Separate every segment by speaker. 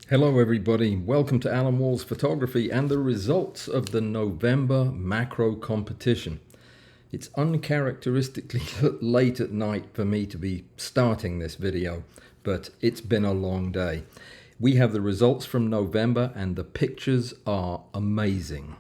Speaker 1: Hello everybody, welcome to Allan Wall's Photography and the results of the November macro competition. It's uncharacteristically late at night for me to be starting this video, but it's been a long day. We have the results from November and the pictures are amazing.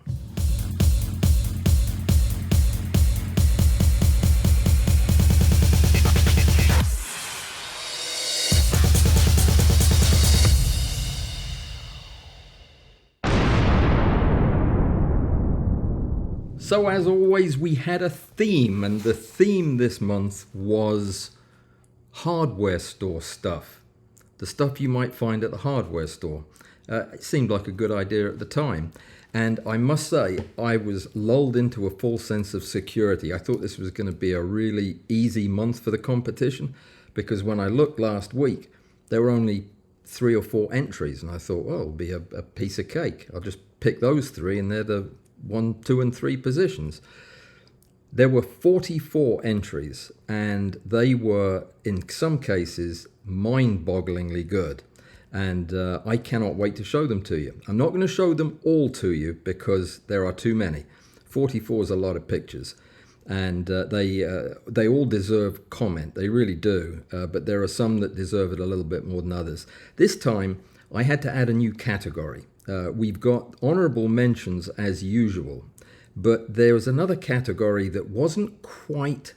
Speaker 1: So as always, we had a theme, and the theme this month was hardware store stuff. The stuff you might find at the hardware store. It seemed like a good idea at the time. And I must say, I was lulled into a false sense of security. I thought this was going to be a really easy month for the competition, because when I looked last week, there were only 3 or 4 entries, and I thought, well, it'll be a piece of cake. I'll just pick those 3, and they're the 1, 2, and 3 positions. There were 44 entries, and they were, in some cases, mind-bogglingly good. And I cannot wait to show them to you. I'm not going to show them all to you because there are too many. 44 is a lot of pictures, and they all deserve comment. They really do. But there are some that deserve it a little bit more than others. This time, I had to add a new category. We've got honorable mentions as usual, but there was another category that wasn't quite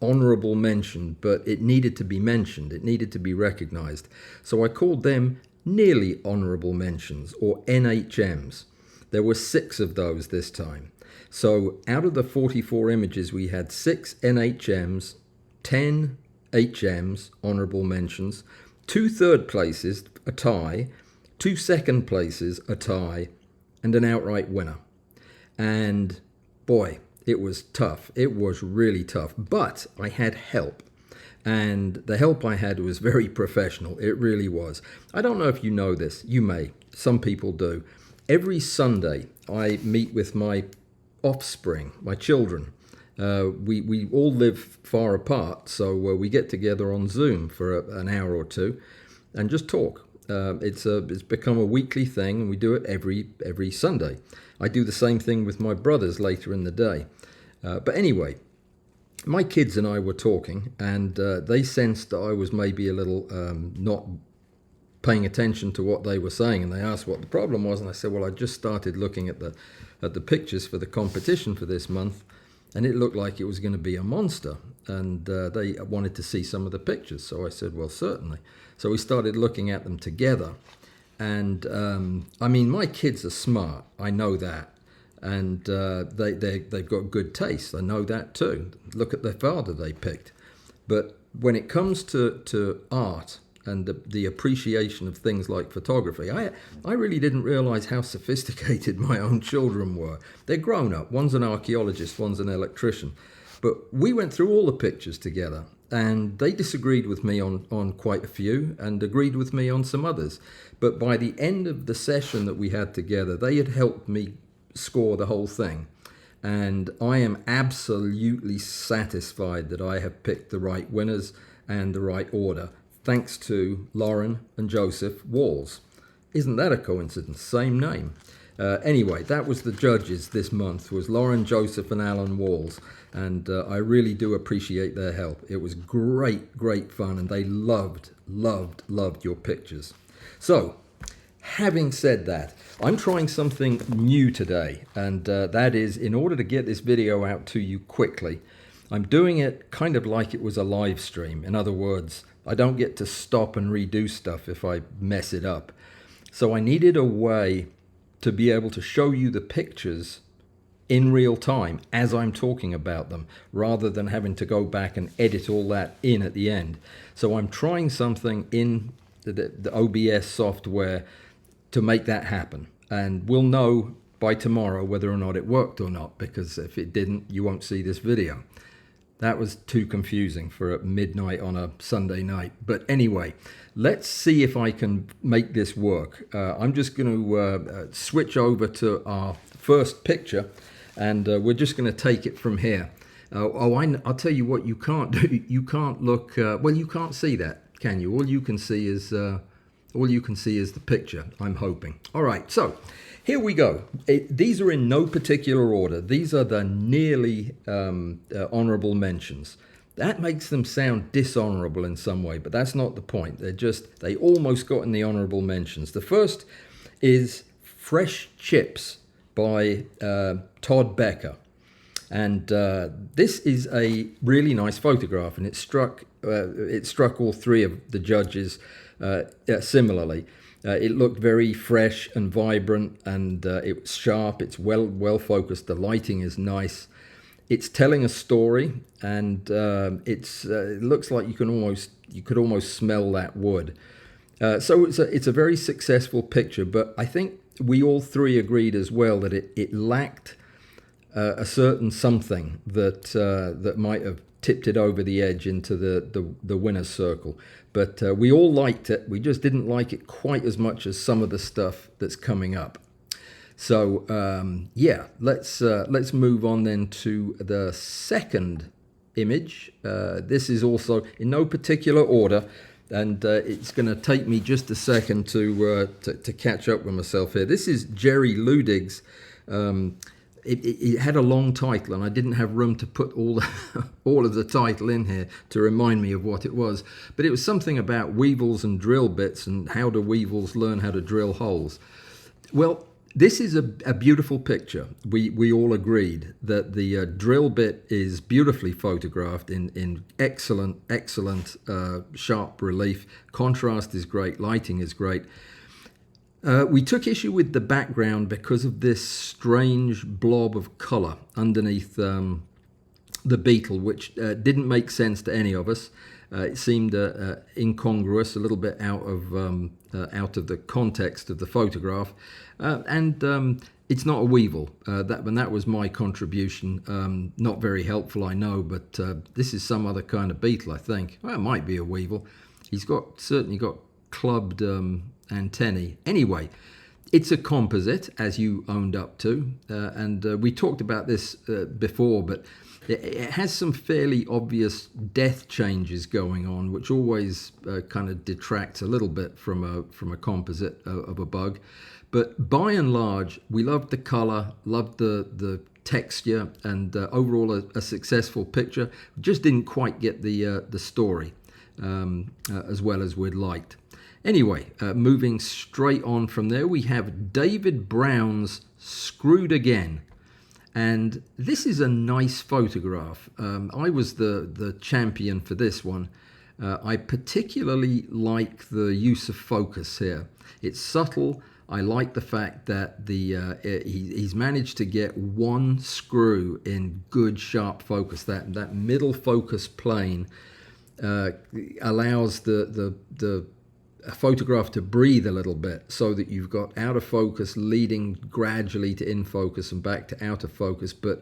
Speaker 1: honorable mention, but it needed to be mentioned. It needed to be recognized. So I called them nearly honorable mentions, or NHMs. There were 6 of those this time. So out of the 44 images, we had 6 NHMs, 10 HMs, honorable mentions, 2 third places, a tie, 2 second places, a tie, and an outright winner. And boy, it was tough. It was really tough. But I had help. And the help I had was very professional. It really was. I don't know if you know this. You may. Some people do. Every Sunday, I meet with my offspring, my children. We all live far apart, so we get together on Zoom for an hour or two and just talk. It's become a weekly thing, and we do it every Sunday. I do the same thing with my brothers later in the day. But anyway, my kids and I were talking, and they sensed that I was maybe a little not paying attention to what they were saying, and they asked what the problem was, and I said, well, I just started looking at the pictures for the competition for this month, and it looked like it was going to be a monster, and they wanted to see some of the pictures. So I said, well, certainly. So we started looking at them together, and I mean, my kids are smart, I know that, and they've got good taste, I know that too. Look at their father they picked. But when it comes to art and the appreciation of things like photography, I really didn't realize how sophisticated my own children were. They're grown up. One's an archaeologist, one's an electrician. But we went through all the pictures together, and they disagreed with me on quite a few and agreed with me on some others. But by the end of the session that we had together, they had helped me score the whole thing. And I am absolutely satisfied that I have picked the right winners and the right order, thanks to Lauren and Joseph Walls. Isn't that a coincidence? Same name. Anyway, that was the judges this month, was Lauren, Joseph, and Allan Walls. And I really do appreciate their help. It was great fun, and they loved your pictures. So, having said that, I'm trying something new today, and that is, in order to get this video out to you quickly, I'm doing it kind of like it was a live stream. In other words, I don't get to stop and redo stuff if I mess it up. So I needed a way to be able to show you the pictures in real time as I'm talking about them, rather than having to go back and edit all that in at the end. So I'm trying something in the OBS software to make that happen. And we'll know by tomorrow whether or not it worked or not, because if it didn't, you won't see this video. That was too confusing for midnight on a Sunday night. But anyway, let's see if I can make this work. I'm just going to switch over to our first picture, and we're just going to take it from here. I'll tell you what you can't do. You can't look, well, you can't see that, can you? All you can see is All you can see is the picture, I'm hoping. All right, so here we go. These are in no particular order. These are the nearly honorable mentions. That makes them sound dishonorable in some way, but that's not the point. They almost got in the honorable mentions. The first is Fresh Chips by Todd Becker. And this is a really nice photograph, and it struck all three of the judges similarly. It looked very fresh and vibrant, and it was sharp. It's well focused. The lighting is nice. It's telling a story, and it looks like you could almost smell that wood. So it's a very successful picture. But I think we all three agreed as well that it lacked a certain something that might have tipped it over the edge into the winner's circle. But we all liked it. We just didn't like it quite as much as some of the stuff that's coming up. So let's move on then to the second image. This is also in no particular order, and it's going to take me just a second to catch up with myself here. This is Jerry Ludig's. It had a long title, and I didn't have room to put all of the title in here to remind me of what it was. But it was something about weevils and drill bits, and how do weevils learn how to drill holes. Well, this is a beautiful picture. We all agreed that the drill bit is beautifully photographed in excellent sharp relief. Contrast is great. Lighting is great. We took issue with the background because of this strange blob of colour underneath the beetle, which didn't make sense to any of us. It seemed incongruous, a little bit out of the context of the photograph, and it's not a weevil. That was my contribution. Not very helpful, I know, but this is some other kind of beetle, I think. Well, it might be a weevil. He's certainly got clubbed antennae. Anyway, it's a composite, as you owned up to, and we talked about this before, but it has some fairly obvious depth changes going on, which always kind of detracts a little bit from a composite of a bug. But by and large, we loved the color, loved the texture, and overall a successful picture. Just didn't quite get the story as well as we'd liked. Anyway, moving straight on from there, we have David Brown's Screwed Again. And this is a nice photograph. I was the champion for this one. I particularly like the use of focus here. It's subtle. I like the fact that he's managed to get one screw in good sharp focus. That middle focus plane allows the photograph to breathe a little bit, so that you've got out of focus leading gradually to in focus and back to out of focus. But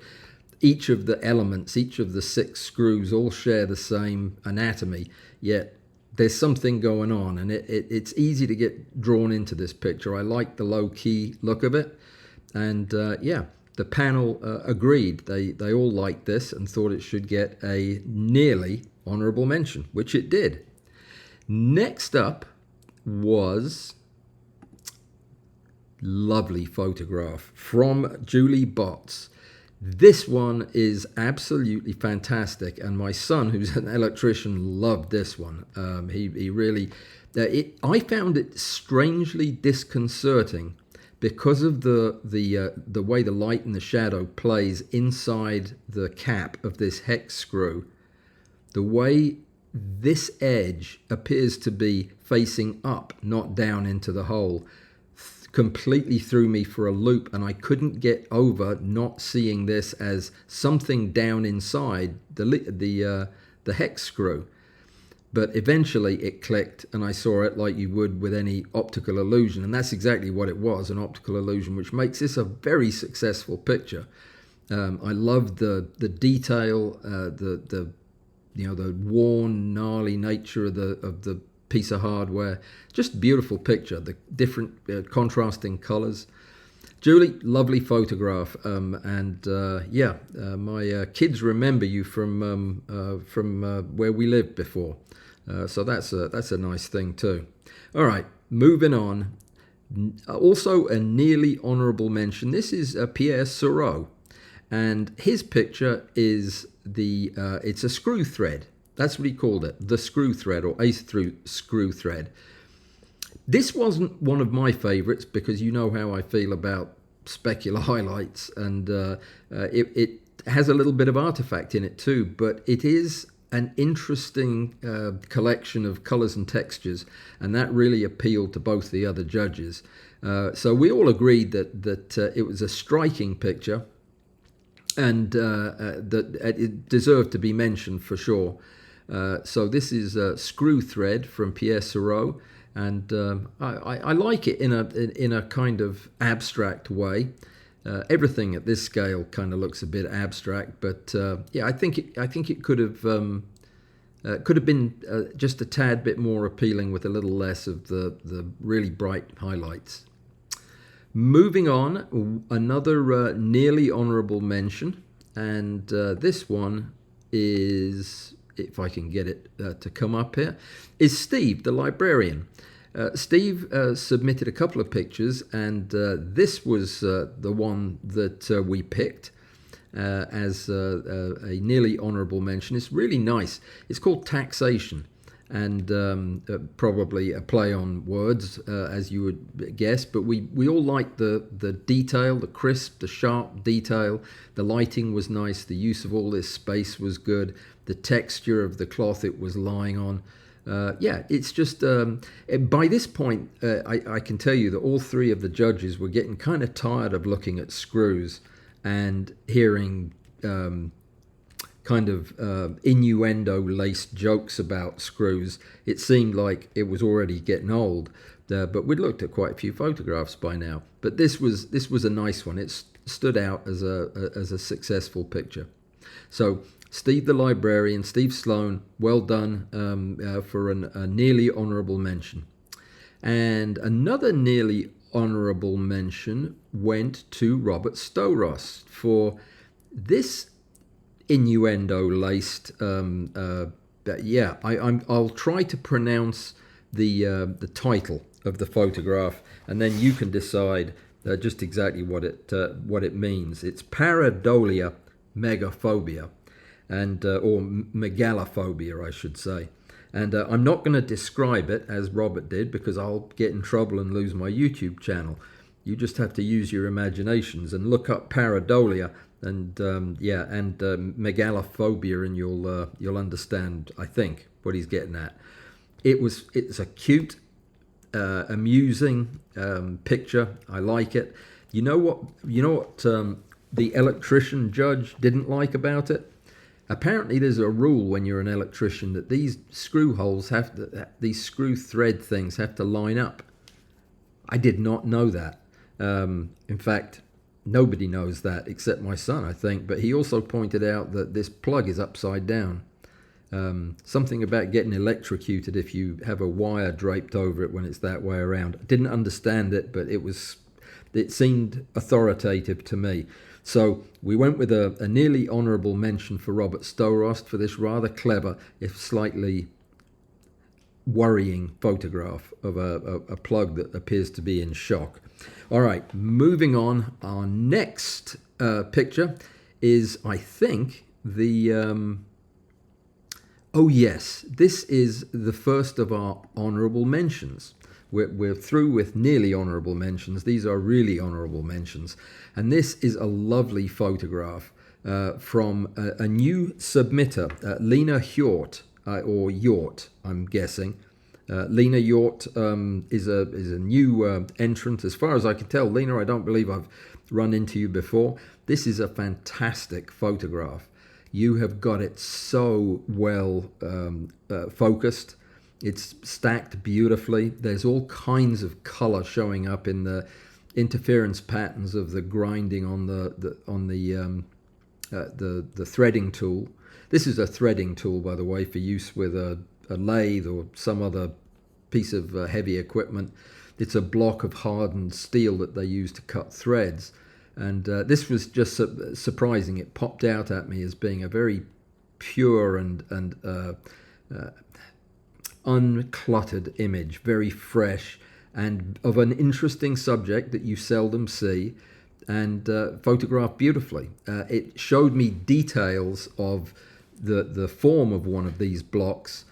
Speaker 1: each of the elements, each of the 6 screws, all share the same anatomy, yet there's something going on, and it's easy to get drawn into this picture. I like the low-key look of it, and the panel agreed. They all liked this and thought it should get a nearly honorable mention, which it did. Next up was lovely photograph from Julie Botts. This one is absolutely fantastic, and my son, who's an electrician, loved this one. He really I found it strangely disconcerting because of the way the light and the shadow plays inside the cap of this hex screw. The way this edge appears to be facing up, not down into the hole, completely threw me for a loop, and I couldn't get over not seeing this as something down inside the hex screw. But eventually it clicked, and I saw it like you would with any optical illusion, and that's exactly what it was, an optical illusion, which makes this a very successful picture. I love the detail, the worn, gnarly nature of the piece of hardware. Just beautiful picture. The different contrasting colors. Julie, lovely photograph. My kids remember you from where we lived before. So that's a nice thing too. All right, moving on. Also a nearly honourable mention. This is Pierre Seurat, and his picture is it's a screw thread. That's what he called it, the screw thread, or a screw thread. This wasn't one of my favourites because you know how I feel about specular highlights, and it has a little bit of artifact in it too, but it is an interesting collection of colours and textures, and that really appealed to both the other judges. So we all agreed that it was a striking picture, and that it deserved to be mentioned for sure. So this is Screw Thread from Pierre Seurat, and I like it in a kind of abstract way. Everything at this scale kind of looks a bit abstract, but yeah, I think it could have been just a tad bit more appealing with a little less of the really bright highlights. Moving on, another nearly honourable mention, and this one is, if I can get it to come up here, is Steve, the librarian. Steve submitted a couple of pictures, and this was the one that we picked as a nearly honourable mention. It's really nice. It's called Taxation, and probably a play on words, as you would guess, but we all liked the detail, the crisp, the sharp detail. The lighting was nice, the use of all this space was good, the texture of the cloth it was lying on. Yeah, it's just, by this point, I can tell you that all three of the judges were getting kind of tired of looking at screws and hearing kind of innuendo-laced jokes about screws. It seemed like it was already getting old, but we'd looked at quite a few photographs by now. But this was a nice one. It stood out as a successful picture. So Steve the librarian, Steve Sloan, well done for a nearly honourable mention. And another nearly honourable mention went to Robert Storost for this innuendo-laced. Yeah, I'll try to pronounce the title of the photograph, and then you can decide just exactly what it means. It's pareidolia megaphobia, and or megalophobia, I should say. And I'm not going to describe it as Robert did, because I'll get in trouble and lose my YouTube channel. You just have to use your imaginations and look up pareidolia and megalophobia, and you'll understand, I think, what he's getting at. It's a cute, amusing picture. I like it. You know what the electrician judge didn't like about it? Apparently there's a rule when you're an electrician that these screw holes these screw thread things have to line up. I did not know that. In fact, nobody knows that except my son, I think. But he also pointed out that this plug is upside down. Something about getting electrocuted if you have a wire draped over it when it's that way around. I didn't understand it, but it seemed authoritative to me. So we went with a nearly honourable mention for Robert Storost for this rather clever, if slightly worrying photograph of a plug that appears to be in shock. All right, moving on. Our next picture is, I think, the... oh yes, this is the first of our honourable mentions. We're through with nearly honourable mentions. These are really honourable mentions. And this is a lovely photograph from a new submitter, Lena Hjort, or Hjort, I'm guessing. Lena Hjort is a new entrant. As far as I can tell, Lena, I don't believe I've run into you before. This is a fantastic photograph. You have got it so well focused. It's stacked beautifully. There's all kinds of color showing up in the interference patterns of the grinding on the threading tool. This is a threading tool, by the way, for use with a lathe or some other piece of heavy equipment. It's a block of hardened steel that they use to cut threads. And this was just surprising. It popped out at me as being a very pure and uncluttered image, very fresh, and of an interesting subject that you seldom see, and photographed beautifully. It showed me details of the form of one of these blocks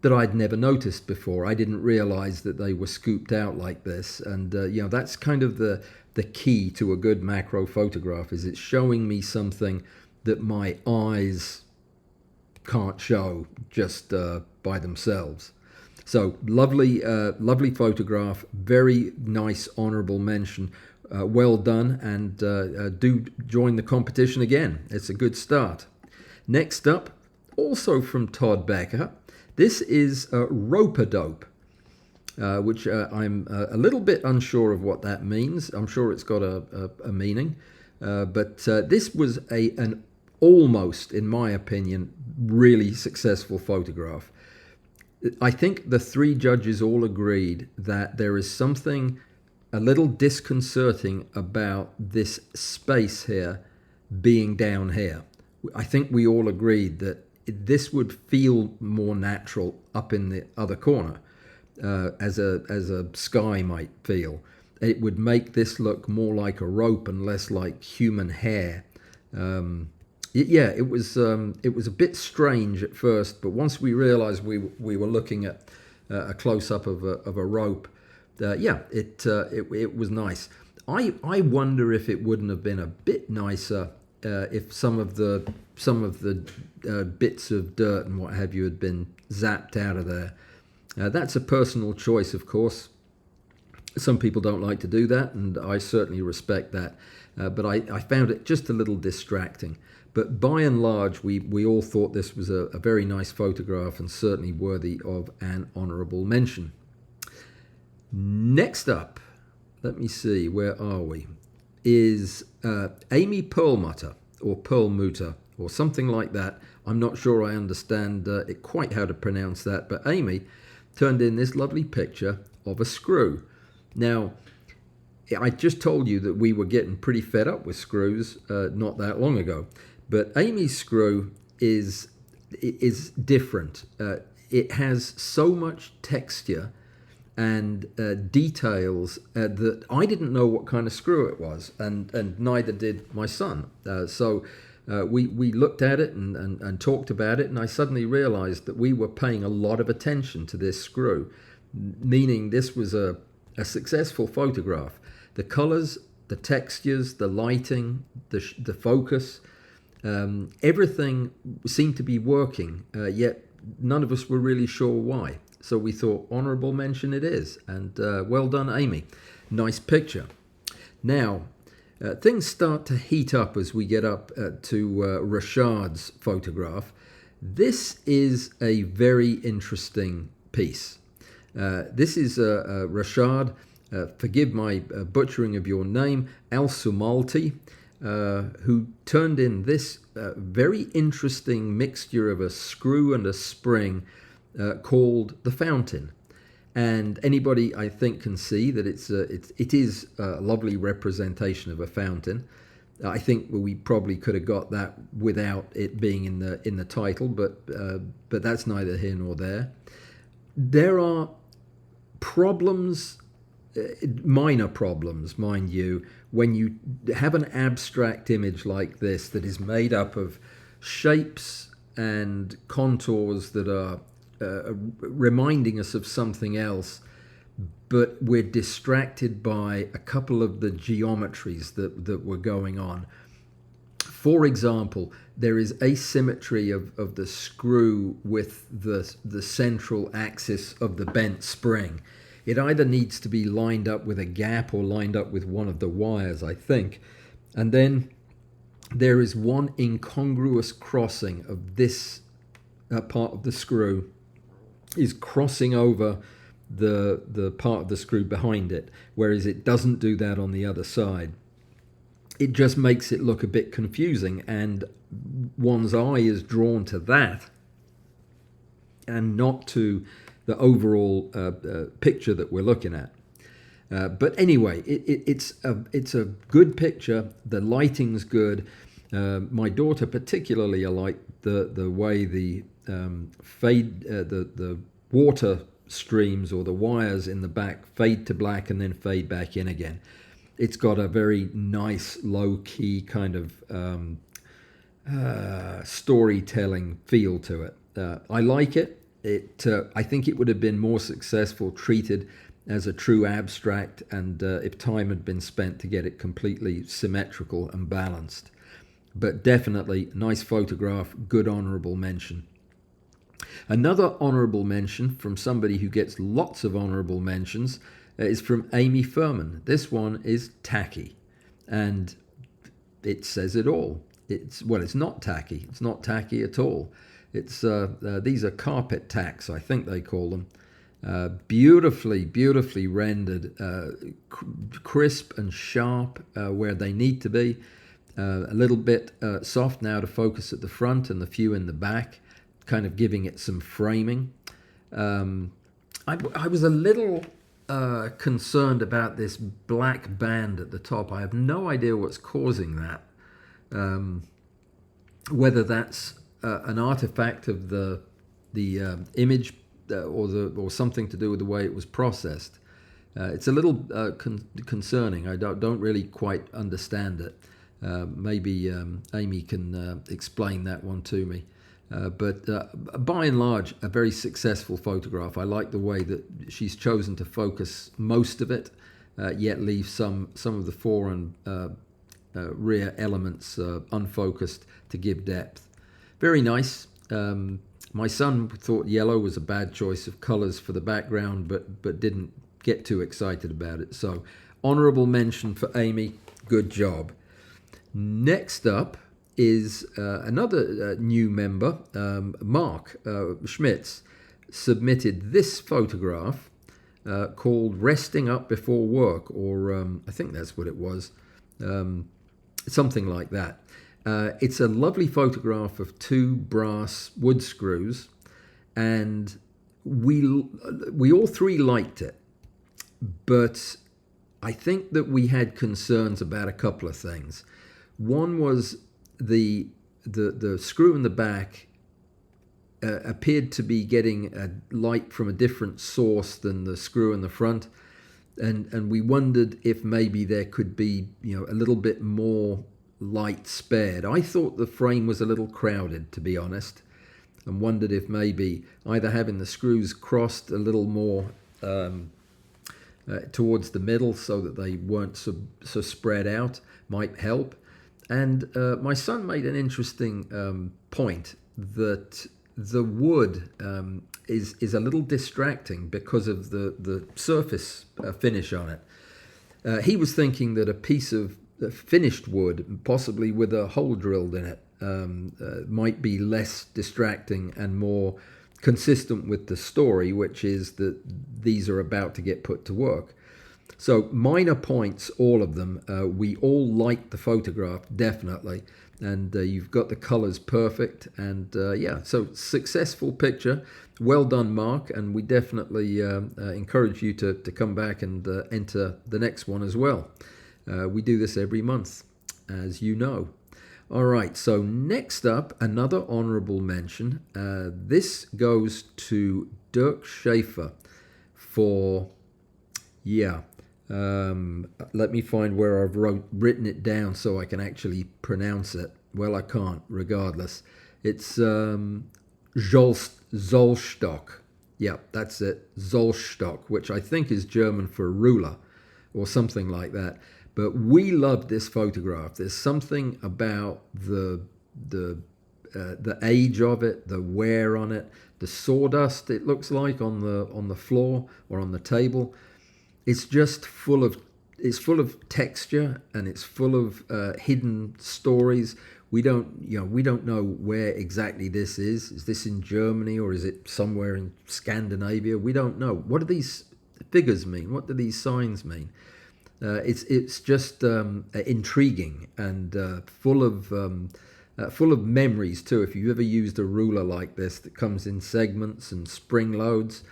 Speaker 1: that I'd never noticed before. I didn't realize that they were scooped out like this. And, that's kind of the key to a good macro photograph, is it's showing me something that my eyes can't show just by themselves. So lovely photograph, very nice honorable mention. Well done, and do join the competition again. It's a good start. Next up, also from Todd Becker, this is rope-a-dope, which I'm a little bit unsure of what that means. I'm sure it's got a meaning, but this was an almost, in my opinion, really successful photograph. I think the three judges all agreed that there is something a little disconcerting about this space here being down here. I think we all agreed that this would feel more natural up in the other corner, as a sky might feel. It would make this look more like a rope and less like human hair. It was a bit strange at first, but once we realized we were looking at a close-up of a rope, it was nice. I wonder if it wouldn't have been a bit nicer if some of the bits of dirt and what have you had been zapped out of there. That's a personal choice, of course. Some people don't like to do that, and I certainly respect that. But I found it just a little distracting. But by and large, we all thought this was a very nice photograph and certainly worthy of an honourable mention. Next up, let me see, where are we? Is Amy Perlmutter, or Perlmutter, or something like that. I'm not sure I understand quite how to pronounce that, but Amy turned in this lovely picture of a screw. Now, I just told you that we were getting pretty fed up with screws not that long ago, but Amy's screw is different. It has so much texture and details that I didn't know what kind of screw it was, and neither did my son. So we looked at it and talked about it, and I suddenly realized that we were paying a lot of attention to this screw, meaning this was a successful photograph. The colors, the textures, the lighting, the focus, everything seemed to be working, yet none of us were really sure why. So we thought, honourable mention it is, and well done, Amy. Nice picture. Now, things start to heat up as we get up to Rashad's photograph. This is a very interesting piece. This is Rashad, forgive my butchering of your name, Al-Sumalti, who turned in this very interesting mixture of a screw and a spring called the Fountain. And anybody, I think, can see that it is a lovely representation of a fountain. I think we probably could have got that without it being in the title, but that's neither here nor there. There are problems, minor problems, mind you, when you have an abstract image like this that is made up of shapes and contours that are reminding us of something else, but we're distracted by a couple of the geometries that were going on. For example, there is asymmetry of the screw with the central axis of the bent spring. It either needs to be lined up with a gap or lined up with one of the wires, I think. And then there is one incongruous crossing of this part of the screw is crossing over the part of the screw behind it, whereas it doesn't do that on the other side. It just makes it look a bit confusing, and one's eye is drawn to that and not to the overall picture that we're looking at. But anyway, it's a good picture. The lighting's good. My daughter particularly liked the way the water streams or the wires in the back fade to black and then fade back in again. It's got a very nice low-key kind of storytelling feel to it. I like it. I think it would have been more successful treated as a true abstract, and if time had been spent to get it completely symmetrical and balanced. But definitely, nice photograph, good honorable mention. Another honorable mention from somebody who gets lots of honorable mentions is from Amy Furman. This one is tacky, and it says it all. It's not tacky. It's not tacky at all. These are carpet tacks, I think they call them. Beautifully rendered, crisp and sharp where they need to be. A little bit soft now to focus at the front and the few in the back, kind of giving it some framing. I was a little concerned about this black band at the top. I have no idea what's causing that. Whether that's an artifact of the image or something to do with the way it was processed. It's a little concerning. I don't really quite understand it. Maybe Amy can explain that one to me. But by and large, a very successful photograph. I like the way that she's chosen to focus most of it, yet leave some of the fore and rear elements unfocused to give depth. Very nice. My son thought yellow was a bad choice of colors for the background, but didn't get too excited about it. So, honorable mention for Amy. Good job. Next up is another new member, Mark Schmitz, submitted this photograph called Resting Up Before Work, or I think that's what it was, something like that. It's a lovely photograph of two brass wood screws, and we all three liked it, but I think that we had concerns about a couple of things. One was the screw in the back appeared to be getting a light from a different source than the screw in the front, and we wondered if maybe there could be a little bit more light spared. I thought the frame was a little crowded, to be honest, and wondered if maybe either having the screws crossed a little more towards the middle so that they weren't so spread out might help. And my son made an interesting point that the wood is a little distracting because of the surface finish on it. He was thinking that a piece of finished wood, possibly with a hole drilled in it, might be less distracting and more consistent with the story, which is that these are about to get put to work. So minor points, all of them. We all liked the photograph, definitely. And you've got the colors perfect. And so successful picture. Well done, Mark. And we definitely encourage you to come back and enter the next one as well. We do this every month, as you know. All right, so next up, another honorable mention. This goes to Dirk Schaefer for, let me find where I've written it down so I can actually pronounce it. Well, I can't, regardless. It's Zollstock. Yeah, that's it, Zollstock, which I think is German for ruler or something like that. But we loved this photograph. There's something about the age of it, the wear on it, the sawdust it looks like on the floor or on the table. It's just full of texture, and it's full of hidden stories. We don't know where exactly this is. Is this in Germany or is it somewhere in Scandinavia? We don't know. What do these figures mean? What do these signs mean? It's just intriguing and full of memories too. If you've ever used a ruler like this that comes in segments and spring loads,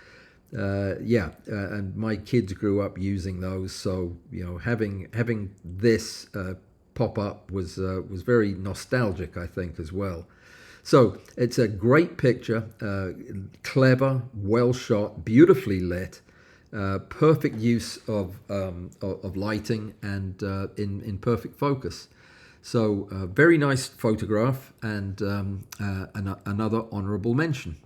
Speaker 1: and my kids grew up using those, so having this pop up was very nostalgic, I think, as well. So it's a great picture, clever, well shot, beautifully lit, perfect use of lighting, and in perfect focus. So very nice photograph, and another honourable mention.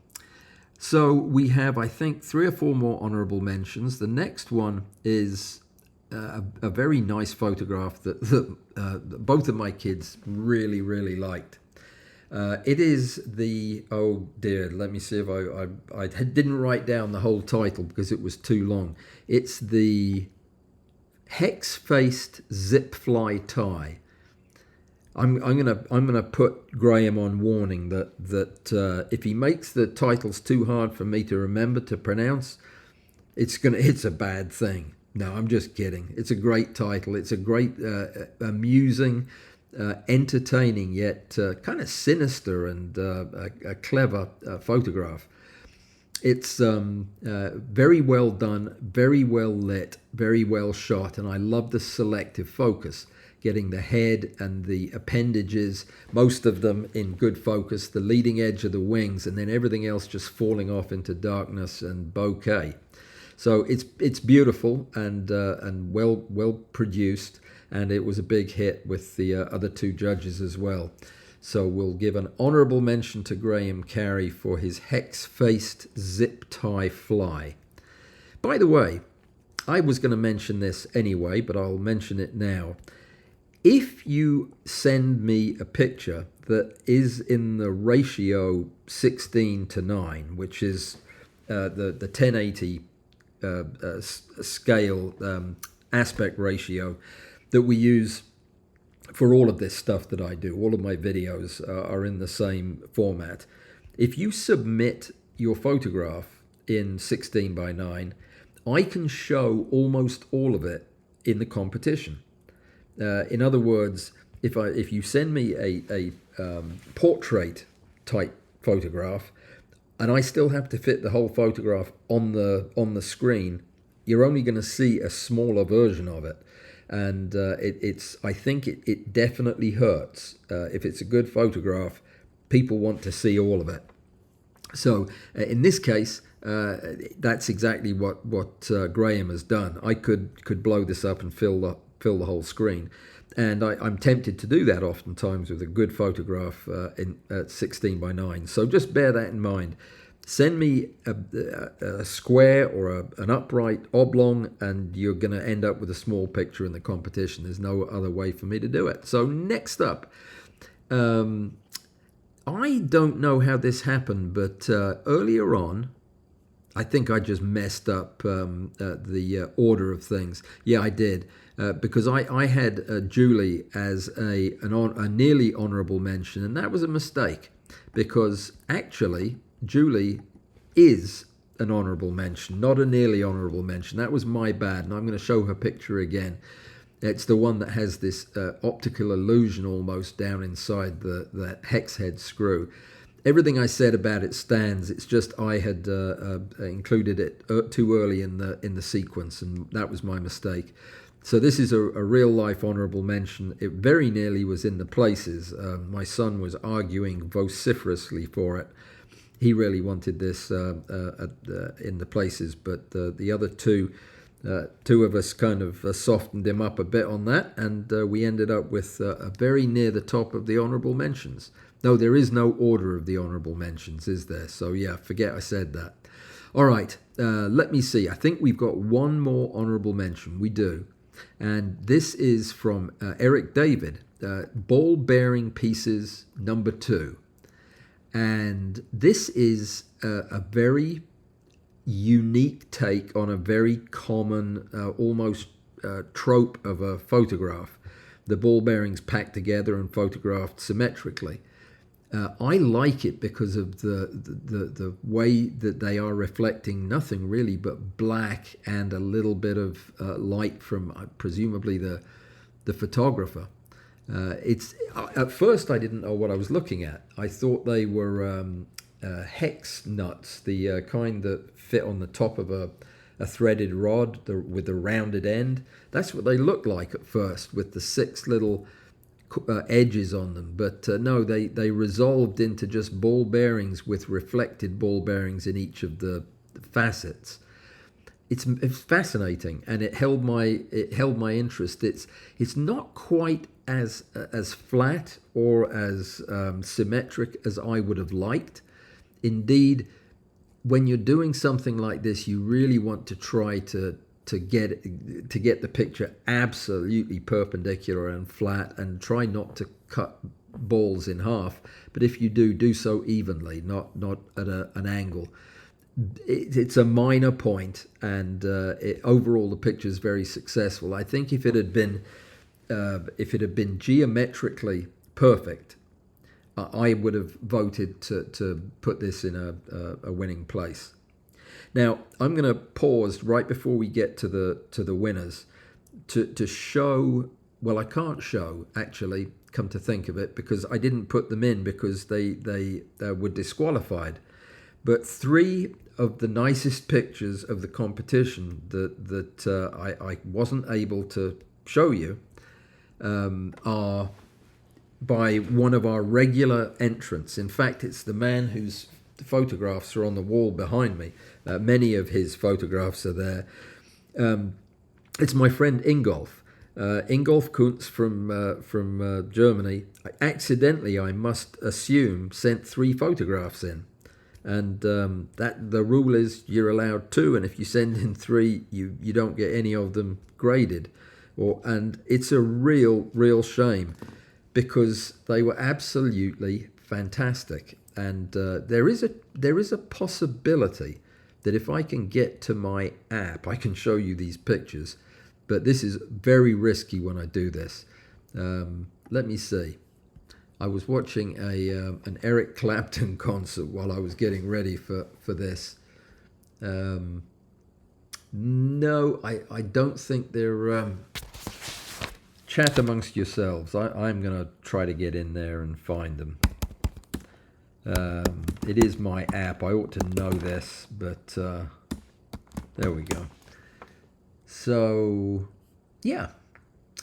Speaker 1: So we have, I think, 3 or 4 more honourable mentions. The next one is a very nice photograph that both of my kids really, really liked. It is the, oh dear, let me see if I didn't write down the whole title because it was too long. It's the hex-faced zip fly tie. I'm gonna put Graham on warning that if he makes the titles too hard for me to remember to pronounce, it's a bad thing. No, I'm just kidding. It's a great title. It's a great, amusing, entertaining yet kind of sinister and a clever photograph. It's very well done, very well lit, very well shot, and I love the selective focus. Getting the head and the appendages, most of them in good focus, the leading edge of the wings, and then everything else just falling off into darkness and bokeh. So it's beautiful and well produced, and it was a big hit with the other 2 judges as well. So we'll give an honourable mention to Graham Carey for his hex-faced zip tie fly. By the way, I was going to mention this anyway, but I'll mention it now. If you send me a picture that is in the ratio 16:9, which is the 1080 scale aspect ratio that we use for all of this stuff that I do, all of my videos are in the same format. If you submit your photograph in 16:9, I can show almost all of it in the competition. In other words, if you send me a portrait type photograph, and I still have to fit the whole photograph on the screen, you're only going to see a smaller version of it, and I think it definitely hurts. If it's a good photograph, people want to see all of it. So in this case, that's exactly what Graham has done. I could blow this up and fill the whole screen, and I'm tempted to do that oftentimes with a good photograph at 16:9. So just bear that in mind. Send me a square or an upright oblong, and you're going to end up with a small picture in the competition. There's no other way for me to do it. So next up, I don't know how this happened, but earlier on, I think I just messed up the order of things. Yeah, I did. Because I had Julie as a nearly honourable mention, and that was a mistake, because actually Julie is an honourable mention, not a nearly honourable mention. That was my bad, and I'm going to show her picture again. It's the one that has this optical illusion almost down inside that hex head screw. Everything I said about it stands. It's just I had included it too early in the sequence, and that was my mistake. So this is a real life honourable mention. It very nearly was in the places. My son was arguing vociferously for it. He really wanted this in the places, but the other two of us kind of softened him up a bit on that, and we ended up with a very near the top of the honourable mentions. No, there is no order of the honourable mentions, is there? So yeah, forget I said that. All right, let me see. I think we've got one more honourable mention. We do. And this is from Eric David, Ball Bearing Pieces number 2. And this is a very unique take on a very common, almost trope of a photograph. The ball bearings packed together and photographed symmetrically. I like it because of the way that they are reflecting nothing really but black and a little bit of light from presumably the photographer. It's at first I didn't know what I was looking at. I thought they were hex nuts, the kind that fit on the top of a threaded rod with the rounded end. That's what they look like at first, with the 6 little edges on them, but no, they resolved into just ball bearings with reflected ball bearings in each of the facets. It's fascinating, and it held my interest. It's not quite as flat or as symmetric as I would have liked. Indeed, when you're doing something like this, you really want to try to get the picture absolutely perpendicular and flat, and try not to cut balls in half. But if you do so evenly, not at an angle. It's a minor point, and overall the picture is very successful. I think if it had been geometrically perfect, I would have voted to put this in a winning place. Now I'm going to pause right before we get to the winners to show. Well, I can't show, actually, come to think of it, because I didn't put them in because they were disqualified. But 3 of the nicest pictures of the competition that I wasn't able to show you are by one of our regular entrants. In fact, it's the man whose photographs are on the wall behind me. Many of his photographs are there. It's my friend Ingolf. Ingolf Kuntz from Germany. Accidentally, I must assume, sent 3 photographs in. And that the rule is you're allowed 2, and if you send in 3, you don't get any of them graded. And it's a real shame, because they were absolutely fantastic. And there is a possibility that if I can get to my app, I can show you these pictures. But this is very risky when I do this. Let me see. I was watching an Eric Clapton concert while I was getting ready for this. No, I don't think they're... chat amongst yourselves. I'm going to try to get in there and find them. It is my app. I ought to know this, but there we go. So, yeah,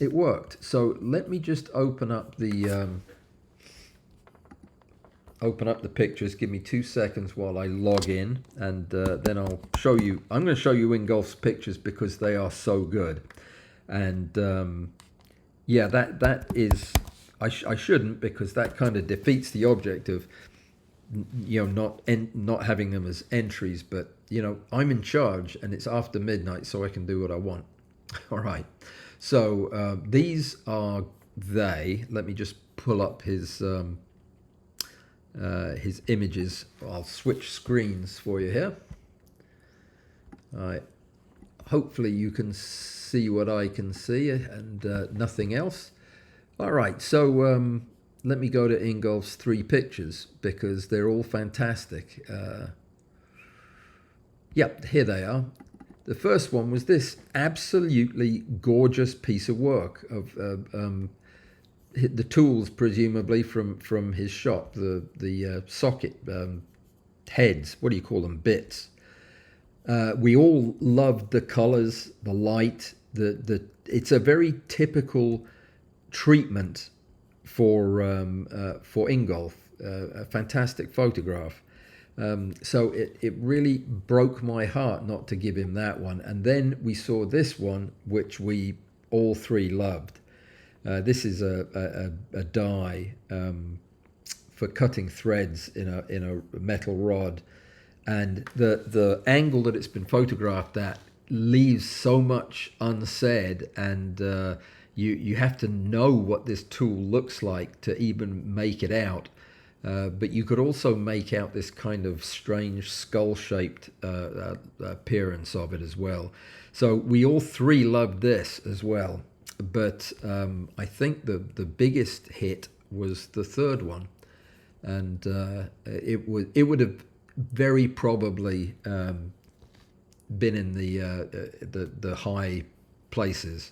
Speaker 1: it worked. So let me just open up the pictures. Give me 2 seconds while I log in, and then I'll show you. I'm going to show you Ingolf's pictures because they are so good. And yeah, that is, I shouldn't, because that kind of defeats the object of, not having them as entries. But I'm in charge, and it's after midnight, so I can do what I want. All right. So these are they. Let me just pull up his images. I'll switch screens for you here. All right. Hopefully you can see what I can see, and nothing else. All right, so let me go to Ingolf's 3 pictures, because they're all fantastic. Yep, here they are. The first one was this absolutely gorgeous piece of work of the tools, presumably from his shop, the socket heads. What do you call them? Bits. We all loved the colors, the light. It's a very typical treatment for Ingolf. A fantastic photograph. So it really broke my heart not to give him that one. And then we saw this one, which we all 3 loved. This is a die for cutting threads in a metal rod. And the angle that it's been photographed at leaves so much unsaid, and you have to know what this tool looks like to even make it out. But you could also make out this kind of strange skull-shaped appearance of it as well. So we all 3 loved this as well. But I think the biggest hit was the third one, and it would have very probably been in the high places.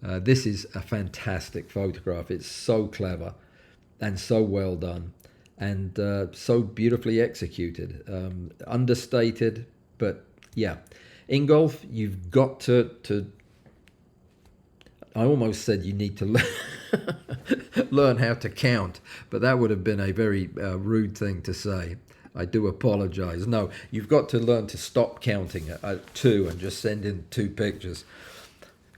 Speaker 1: This is a fantastic photograph. It's so clever and so well done, and so beautifully executed. Understated, but yeah. Ingolf, you've got to I almost said you need to learn. learn how to count, but that would have been a very rude thing to say. I do apologize. No, you've got to learn to stop counting at two and just send in two pictures.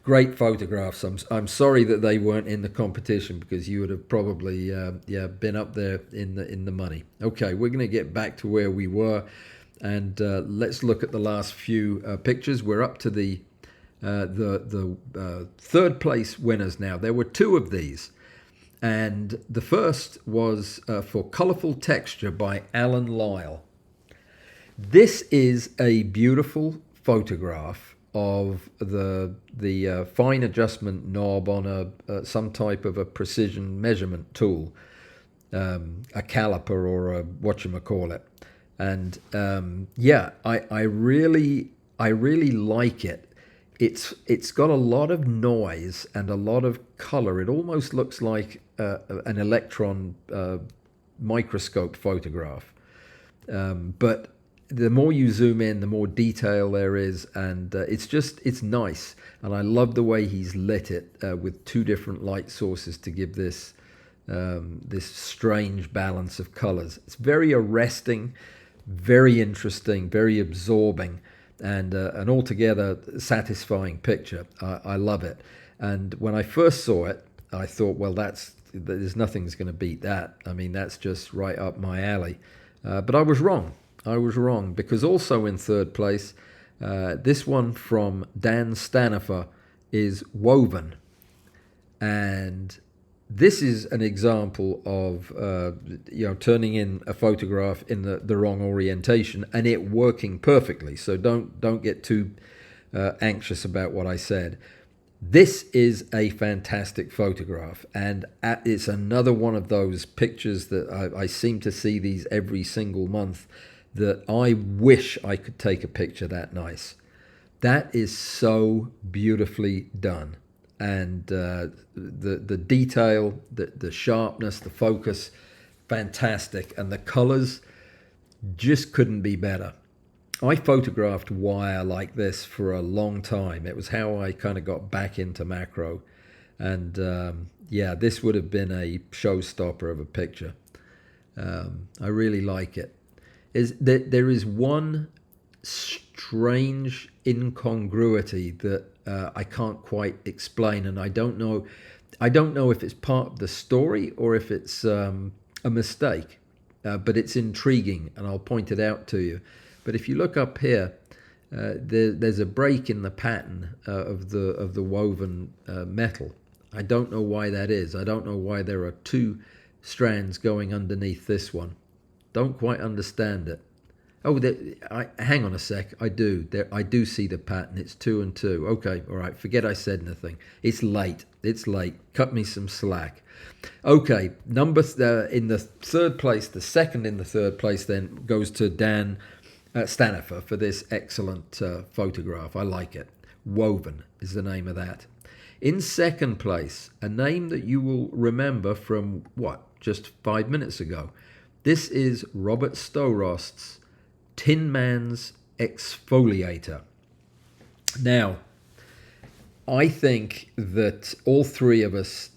Speaker 1: Great photographs. I'm sorry that they weren't in the competition, because you would have probably been up there in the money. Okay, we're going to get back to where we were, and let's look at the last few pictures. We're up to the third place winners now. There were two of these, and the first was for Colorful Texture by Allan Lyle. This is a beautiful photograph of the fine adjustment knob on some type of a precision measurement tool, a caliper or a whatchamacallit. And I really like it. It's got a lot of noise and a lot of color. It almost looks like an electron microscope photograph, but the more you zoom in, the more detail there is, and it's nice. And I love the way he's lit it with two different light sources to give this strange balance of colors. It's very arresting, very interesting, very absorbing, and an altogether satisfying picture. I love it. And when I first saw it, I thought, well, there's nothing's going to beat that. I mean, that's just right up my alley. But I was wrong. Because also in third place, this one from Dan Stanifer is Woven. And this is an example of turning in a photograph in the wrong orientation and it working perfectly. So don't get too anxious about what I said. This is a fantastic photograph, and it's another one of those pictures that I seem to see these every single month, that I wish I could take a picture that nice. That is so beautifully done. And the detail, the sharpness, the focus, fantastic. And the colors just couldn't be better. I photographed wire like this for a long time. It was how I kind of got back into macro. And this would have been a showstopper of a picture. I really like it. There is one strange incongruity that I can't quite explain, and I don't know if it's part of the story or if it's a mistake, but it's intriguing, and I'll point it out to you. But if you look up here, there's a break in the pattern of the woven metal. I don't know why that is. I don't know why there are two strands going underneath this one. Don't quite understand it. Oh, hang on a sec. I do see the pattern. It's 2 and 2. Okay, all right. Forget I said anything. It's late. Cut me some slack. Okay, in the third place, the second in the third place then goes to Dan Stanifer for this excellent photograph. I like it. Woven is the name of that. In second place, a name that you will remember from just 5 minutes ago. This is Robert Stowrost's Tin Man's Exfoliator. Now, I think that all three of us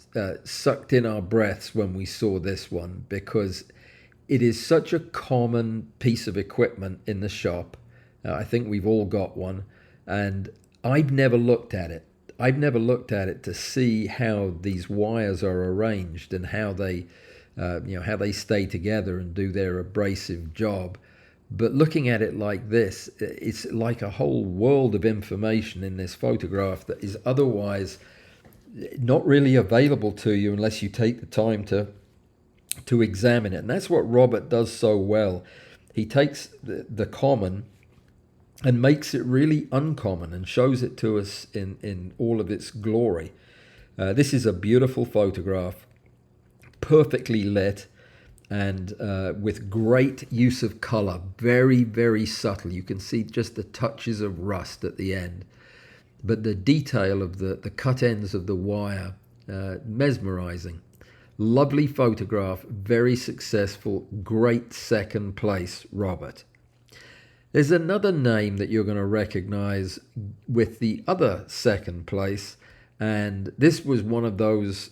Speaker 1: sucked in our breaths when we saw this one, because it is such a common piece of equipment in the shop. I think we've all got one, and I've never looked at it. I've never looked at it to see how these wires are arranged and how they stay together and do their abrasive job. But looking at it like this, it's like a whole world of information in this photograph that is otherwise not really available to you unless you take the time to examine it. And that's what Robert does so well. He takes the common and makes it really uncommon and shows it to us in all of its glory. This is a beautiful photograph, perfectly lit, and with great use of color, very, very subtle. You can see just the touches of rust at the end. But the detail of the cut ends of the wire, mesmerizing. Lovely photograph, very successful, great second place, Robert. There's another name that you're going to recognize with the other second place, And this was one of those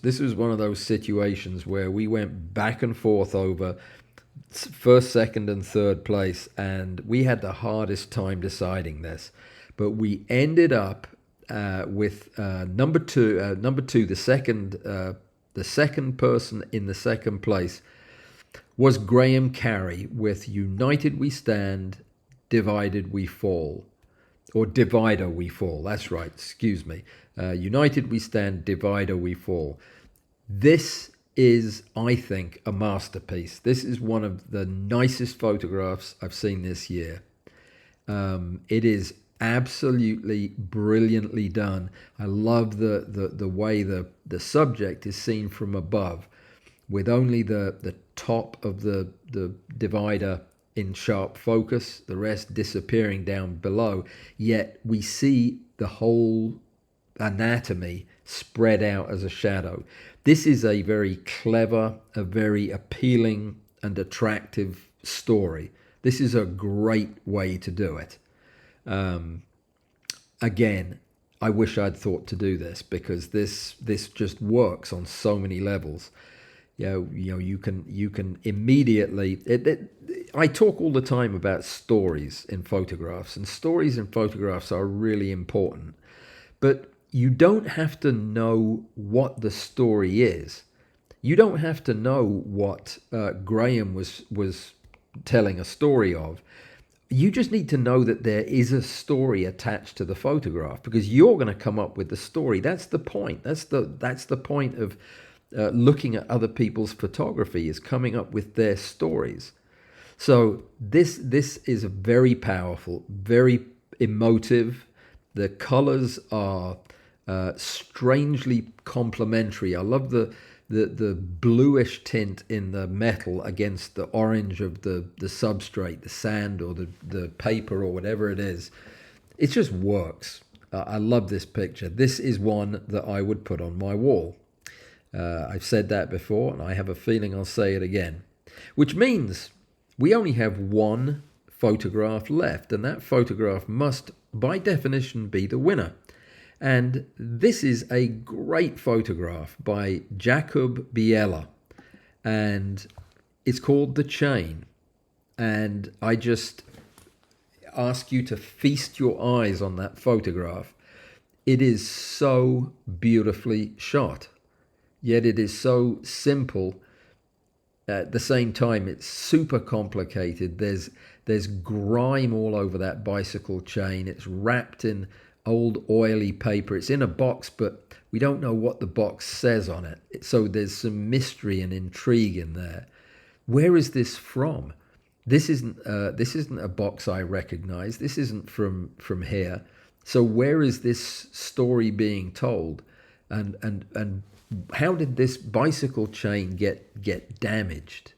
Speaker 1: situations where we went back and forth over first, second, and third place, and we had the hardest time deciding this. But we ended up with number two. Number two, the second person in the second place was Graham Carey with "United We Stand, Divided We Fall." Or "Divider We Fall." That's right, excuse me. "United We Stand, Divider We Fall." This is, I think, a masterpiece. This is one of the nicest photographs I've seen this year. It is absolutely brilliantly done. I love the way the subject is seen from above, with only the top of the divider in sharp focus, the rest disappearing down below, yet we see the whole anatomy spread out as a shadow. This is a very clever, a very appealing and attractive story. This is a great way to do it. Again, I wish I'd thought to do this, because this just works on so many levels. You can immediately. I talk all the time about stories in photographs, and stories in photographs are really important. But you don't have to know what the story is. You don't have to know what Graham was telling a story of. You just need to know that there is a story attached to the photograph, because you're going to come up with the story. That's the point. That's the point of looking at other people's photography, is coming up with their stories. So this is very powerful, very emotive. The colors are strangely complementary. I love the bluish tint in the metal against the orange of the substrate, the sand or the paper or whatever it is. It just works. I love this picture. This is one that I would put on my wall. I've said that before, and I have a feeling I'll say it again. Which means we only have one photograph left, and that photograph must, by definition, be the winner. And this is a great photograph by Jakub Biela, and it's called "The Chain." And I just ask you to feast your eyes on that photograph. It is so beautifully shot, yet it is so simple. At the same time, it's super complicated. There's grime all over that bicycle chain. It's wrapped in old oily paper. It's in a box, but we don't know what the box says on it. So there's some mystery and intrigue in there. Where is this from? This isn't a box I recognize. This isn't from here. So where is this story being told? And how did this bicycle chain get damaged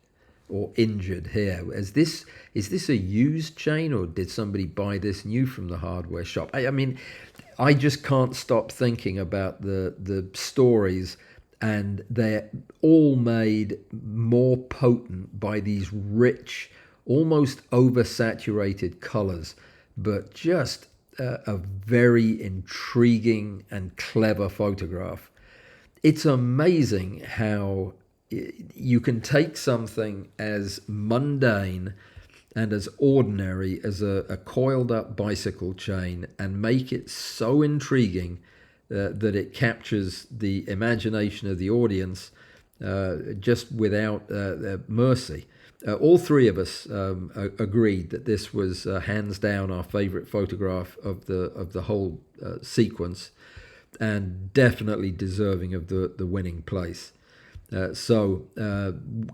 Speaker 1: or injured here? Is this a used chain, or did somebody buy this new from the hardware shop? I mean, I just can't stop thinking about the stories, and they're all made more potent by these rich, almost oversaturated colors, but just a very intriguing and clever photograph. It's amazing how you can take something as mundane and as ordinary as a coiled up bicycle chain and make it so intriguing that it captures the imagination of the audience just without mercy. All three of us agreed that this was hands down our favorite photograph of the whole sequence, and definitely deserving of the winning place. So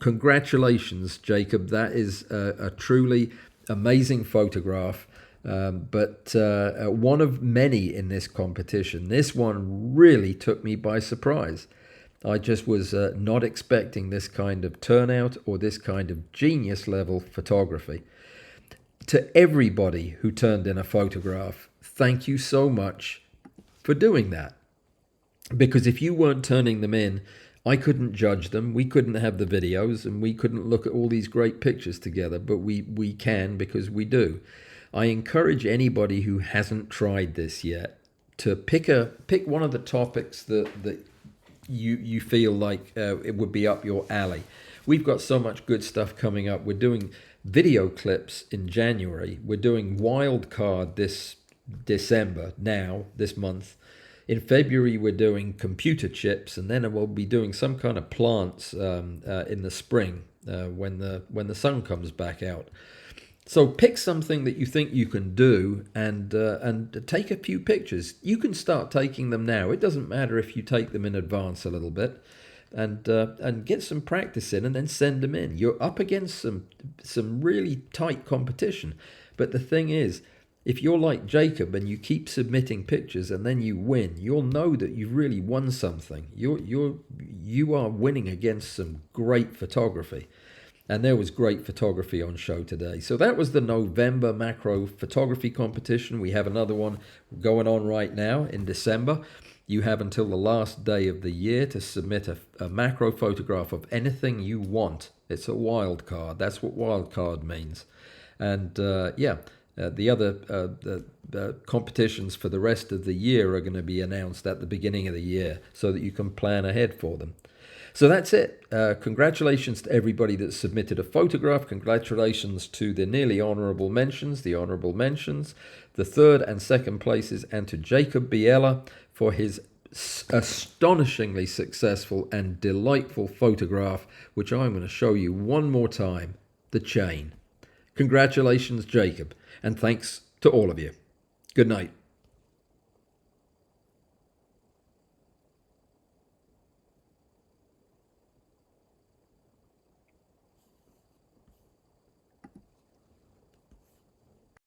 Speaker 1: congratulations, Jacob. That is a truly amazing photograph, but one of many in this competition. This one really took me by surprise. I just was not expecting this kind of turnout or this kind of genius level photography. To everybody who turned in a photograph, thank you so much for doing that. Because if you weren't turning them in, I couldn't judge them, we couldn't have the videos, and we couldn't look at all these great pictures together, but we can, because we do. I encourage anybody who hasn't tried this yet to pick one of the topics that you feel like it would be up your alley. We've got so much good stuff coming up. We're doing video clips in January. We're doing wild card this December, now this month. In February, we're doing computer chips, and then we'll be doing some kind of plants in the spring when the sun comes back out. So pick something that you think you can do and take a few pictures. You can start taking them now. It doesn't matter if you take them in advance a little bit, and get some practice in, and then send them in. You're up against some really tight competition, but the thing is, if you're like Jacob and you keep submitting pictures and then you win, you'll know that you've really won something. You are winning against some great photography. And there was great photography on show today. So that was the November macro photography competition. We have another one going on right now in December. You have until the last day of the year to submit a macro photograph of anything you want. It's a wild card. That's what wild card means. And the other competitions for the rest of the year are going to be announced at the beginning of the year so that you can plan ahead for them. So that's it. Congratulations to everybody that submitted a photograph. Congratulations to the nearly honourable mentions, the third and second places, and to Jacob Biella for his astonishingly successful and delightful photograph, which I'm going to show you one more time, the chain. Congratulations, Jacob, and thanks to all of you. Good night.